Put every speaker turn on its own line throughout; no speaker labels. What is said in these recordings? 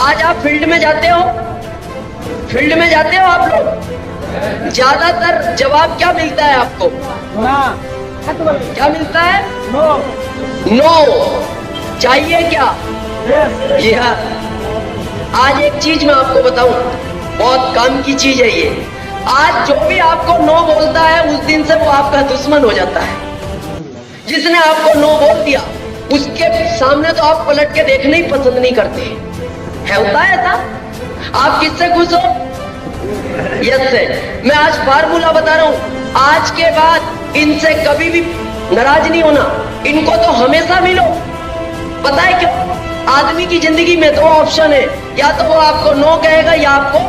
आज आप फील्ड में जाते हो, फील्ड में जाते हो आप लोग, ज्यादातर जवाब क्या मिलता है आपको? क्या मिलता है? नो। चाहिए क्या? आज एक चीज मैं आपको बताऊं, बहुत काम की चीज है ये। आज जो भी आपको नो बोलता है उस दिन से वो आपका दुश्मन हो जाता है। जिसने आपको नो बोल दिया उसके सामने तो आप पलट के देखना ही पसंद नहीं करते है। होता है ऐसा? आप किससे खुश हो? यस से। मैं आज फार्मूला बता रहा हूं, आज के बाद इनसे कभी भी नाराज नहीं होना, इनको तो हमेशा मिलो। पता है क्यों? आदमी की जिंदगी में दो ऑप्शन है, या तो वो आपको नो कहेगा या आपको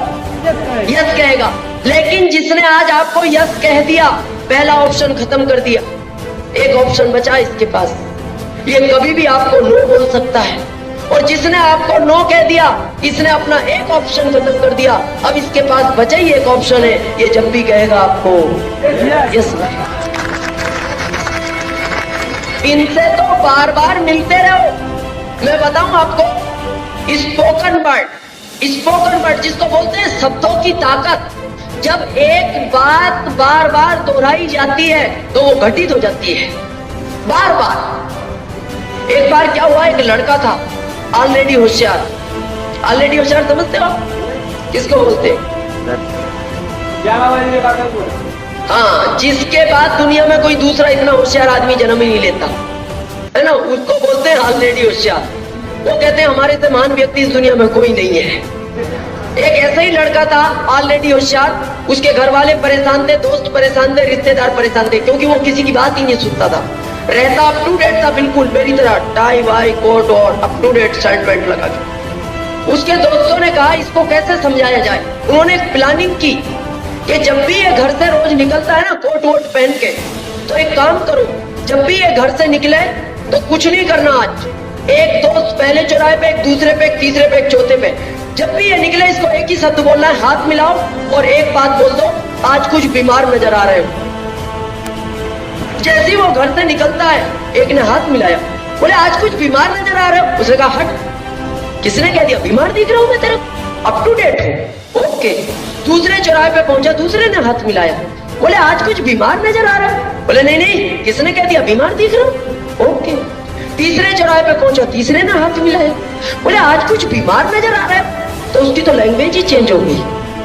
यस कहेगा। लेकिन जिसने आज आपको यस कह दिया, पहला ऑप्शन खत्म कर दिया, एक ऑप्शन बचा इसके पास, ये कभी भी आपको नो बोल सकता है। और जिसने आपको नो कह दिया, इसने अपना एक ऑप्शन खत्म कर दिया, अब इसके पास बचा ही एक ऑप्शन है, ये जब भी कहेगा आपको यस। इनसे तो बार बार मिलते रहो। मैं बताऊं आपको, स्पोकन वर्ड जिसको बोलते हैं शब्दों की ताकत, जब एक बात बार बार दोहराई जाती है तो वो घटित हो जाती है बार बार। एक बार क्या हुआ, एक लड़का था ऑलरेडी होशियार। ऑलरेडी होशियार समझते हो आप किसको बोलते हैं? हाँ, जिसके बाद दुनिया में कोई दूसरा इतना होशियार आदमी जन्म ही नहीं लेता है ना, उसको बोलते हैं ऑलरेडी होशियार। वो कहते हैं हमारे से महान व्यक्ति इस दुनिया में कोई नहीं है। एक ऐसा ही लड़का था ऑलरेडी होशियार, उसके घर वाले परेशान थे, दोस्त परेशान थे, रिश्तेदार परेशान थे, क्योंकि वो किसी की बात ही नहीं सुनता था। रहता अप टू डेट था, बिल्कुल मेरी तरह, टाई वाई कोट और up to date shirt pant लगा के। उसके दोस्तों ने कहा इसको कैसे समझाया जाए। उन्होंने एक प्लानिंग की कि जब भी ये घर से रोज निकलता है ना कोट वोट पहन के, तो एक काम करो, जब भी ये घर से निकले तो कुछ नहीं करना आज। एक दोस्त पहले चौराहे पे, एक दूसरे पे, एक तीसरे पे, एक चौथे पे, जब भी ये निकले इसको एक ही शब्द बोलना है, हाथ मिलाओ और एक बात बोल दो, आज कुछ बीमार नजर आ रहे हो। जैसे ही वो घर से निकलता है, एक ने हाथ मिलाया, बोले आज कुछ बीमार नजर आ रहे हो। उसने कहा हट, किसने कह दिया बीमार दिख रहा हूं मैं तेरा, अप टू डेट हूं। ओके। दूसरे चौराहे पे पहुंचा, दूसरे ने हाथ मिलाया, बोले आज कुछ बीमार नजर आ रहा है। बोले नहीं नहीं, किसने कह दिया बीमार दिख रहा हूं। ओके। तीसरे चौराहे पे पहुंचा, तीसरे ने हाथ मिलाया, बोले आज कुछ बीमार नजर आ रहा है। तो उसकी तो लैंग्वेज ही चेंज हो गई,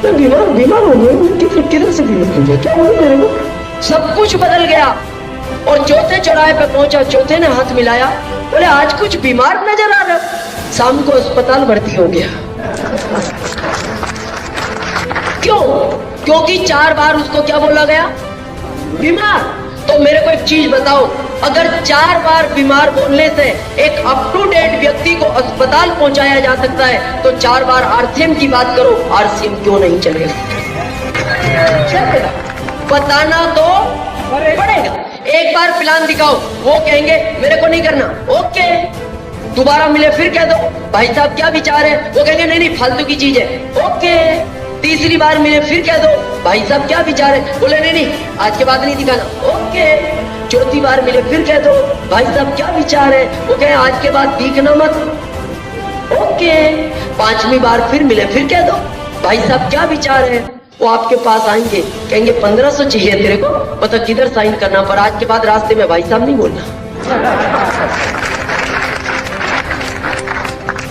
मैं बीमार हो गया, किधर से बीमार हो गया, क्या हो मेरे को, सब कुछ बदल गया। और चौथे चौराहे पे पहुंचा, चौथे ने हाथ मिलाया, बोले आज कुछ बीमार नजर आ रहा है। शाम को अस्पताल भर्ती हो गया। क्यों? क्योंकि 4 बार उसको क्या बोला गया, बीमार। तो मेरे को एक चीज बताओ, अगर 4 बार बीमार बोलने से एक अप टू डेट व्यक्ति को अस्पताल पहुंचाया जा सकता है, तो 4 बार आरसीएम की बात करो, आरसीएम क्यों नहीं चलेगा? बताना तो पड़ेगा। एक बार प्लान दिखाओ, वो कहेंगे मेरे को नहीं करना, ओके। दोबारा मिले फिर कह दो भाई साहब क्या विचार है, वो कहेंगे नहीं नहीं फालतू की चीज है, ओके। तीसरी बार मिले फिर कह दो भाई साहब क्या विचार है, बोले नहीं नहीं आज के बाद नहीं दिखाना, ओके। चौथी बार मिले फिर कह दो भाई साहब क्या विचार है, वो कहे आज के बाद दिखना मत, ओके। 5वीं बार फिर मिले फिर कह दो भाई साहब क्या विचार है, वो आपके पास आएंगे, कहेंगे 1500 चाहिए तेरे को, पता किधर साइन करना, पर आज के बाद रास्ते में भाई साहब नहीं बोलना।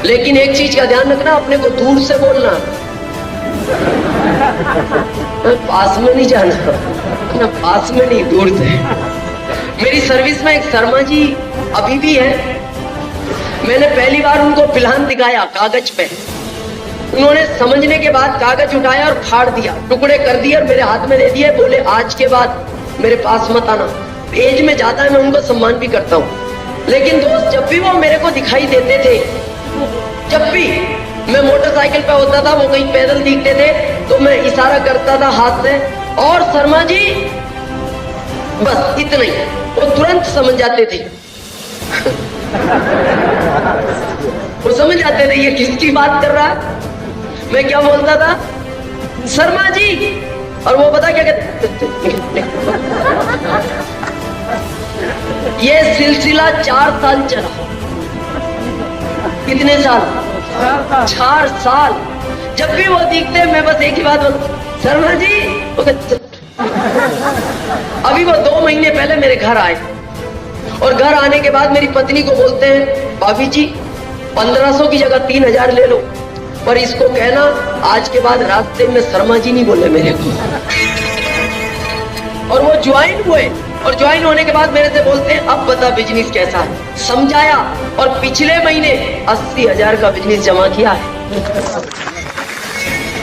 लेकिन एक चीज का ध्यान रखना, अपने को दूर से बोलना, पास में नहीं जाना ना, पास में नहीं, दूर से। मेरी सर्विस में एक शर्मा जी अभी भी है, मैंने पहली बार उनको प्लान दिखाया कागज पे, उन्होंने समझने के बाद कागज उठाया और फाड़ दिया, टुकड़े कर दिए और मेरे हाथ में दे दिए, बोले आज के बाद मेरे पास मत आना। एज में ज्यादा है, मैं उनको सम्मान भी करता हूँ, लेकिन दोस्त जब भी वो मेरे को दिखाई देते थे, जब भी मैं मोटरसाइकिल पे होता था, वो कहीं पैदल दिखते थे, तो मैं इशारा करता था हाथ से, और शर्मा जी, बस इतना ही, वो तुरंत समझ जाते थे। वो समझ जाते थे ये किसकी बात कर रहा है। मैं क्या बोलता था, शर्मा जी, और वो पता क्या कहते, ये सिलसिला 4 साल चला। कितने साल? 4 साल। जब भी वो दिखते हैं मैं बस एक ही बात बोलूं, शर्मा जी। वो कहते, अभी वो 2 महीने पहले मेरे घर आए और घर आने के बाद मेरी पत्नी को बोलते हैं, भाभी जी 1500 की जगह 3000 ले लो, पर इसको कहना आज के बाद रास्ते में शर्मा जी नहीं बोले मेरे को। और वो ज्वाइन हुए और ज्वाइन होने के बाद मेरे से बोलते हैं, अब बता बिजनेस कैसा है। समझाया और पिछले महीने 80,000 का बिजनेस जमा किया है।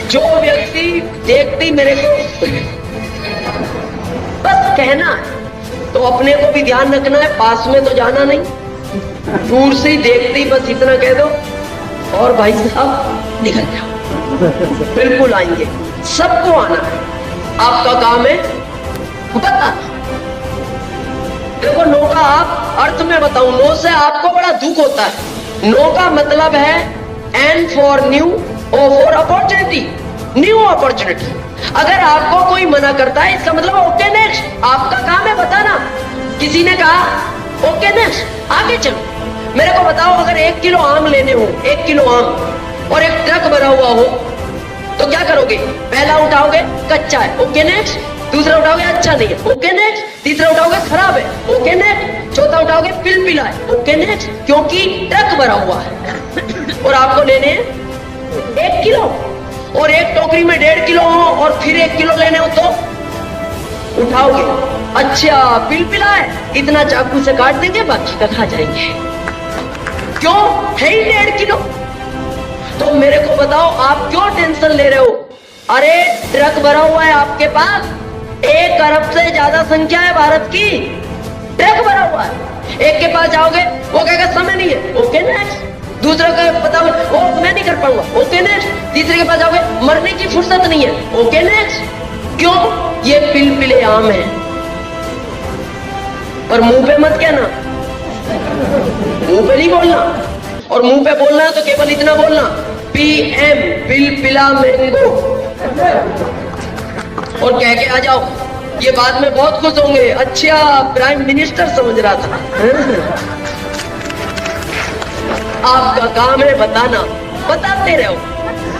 जो व्यक्ति देखती मेरे को बस कहना है, तो अपने को भी ध्यान रखना है, पास में तो जाना नहीं, दूर से ही देखते ही बस इतना कह दो और भाई साहब निकल जाओ। बिल्कुल आएंगे, सबको आना है, आपका काम है बताना। देखो, नो का आप अर्थ में बताऊं, नो से आपको बड़ा दुख होता है। नो का मतलब है N for new, O for opportunity, new opportunity. अगर आपको कोई मना करता है इसका मतलब ओके नेक्स्ट, आपका काम है बताना। किसी ने कहा ओके नेक्स्ट, आगे चलो। मेरे को बताओ, अगर 1 किलो आम लेने हो, 1 किलो आम और एक ट्रक भरा हुआ हो तो क्या करोगे? पहला उठाओगे कच्चा है, ओके नेक्स्ट। दूसरा उठाओगे अच्छा नहीं है, ओके नेक्स्ट। तीसरा उठाओगे खराब है, ओके नेक्स्ट। चौथा उठाओगे पिलपिला है, ओके नेक्स्ट, क्योंकि ट्रक भरा हुआ है और आपको लेने हैं 1 किलो। और एक टोकरी में 1.5 किलो हो और फिर 1 किलो लेने हो तो उठाओगे, अच्छा पिलपिला है, इतना चाकू से काट देंगे, बाकी का खा जाएंगे। क्यों? है ही 1.5 किलो। तो मेरे को बताओ, आप क्यों टेंशन ले रहे हो? अरे ट्रक भरा हुआ है आपके पास, 1 अरब से ज्यादा संख्या है भारत की, ट्रक भरा हुआ है। एक के पास जाओगे, वो कहेगा समय नहीं है, ओके नेक्स्ट। दूसरा का बताओगे, वो मैं नहीं कर पाऊंगा, ओके नेक्स्ट। तीसरे के पास जाओगे, मरने की फुर्सत नहीं है, ओके नेक्स्ट। क्यों? ये पिलपिले आम है। पर मुंह पे मत कहना, मुंह पे नहीं बोलना। और मुंह पे बोलना है तो केवल इतना बोलना, PM पिलपिला मैंगो, और कह के आ जाओ। ये बाद में बहुत खुश होंगे, अच्छा प्राइम मिनिस्टर समझ रहा था। आपका काम है बताना, बताते रहो।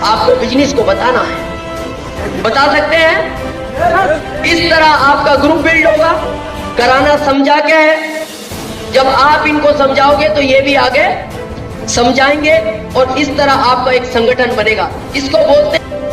आपको बिजनेस को बताना है, बता सकते हैं। इस तरह आपका ग्रुप बिल्ड होगा। कराना समझा क्या है? जब आप इनको समझाओगे तो ये भी आगे समझाएंगे और इस तरह आपका एक संगठन बनेगा। इसको बोलते हैं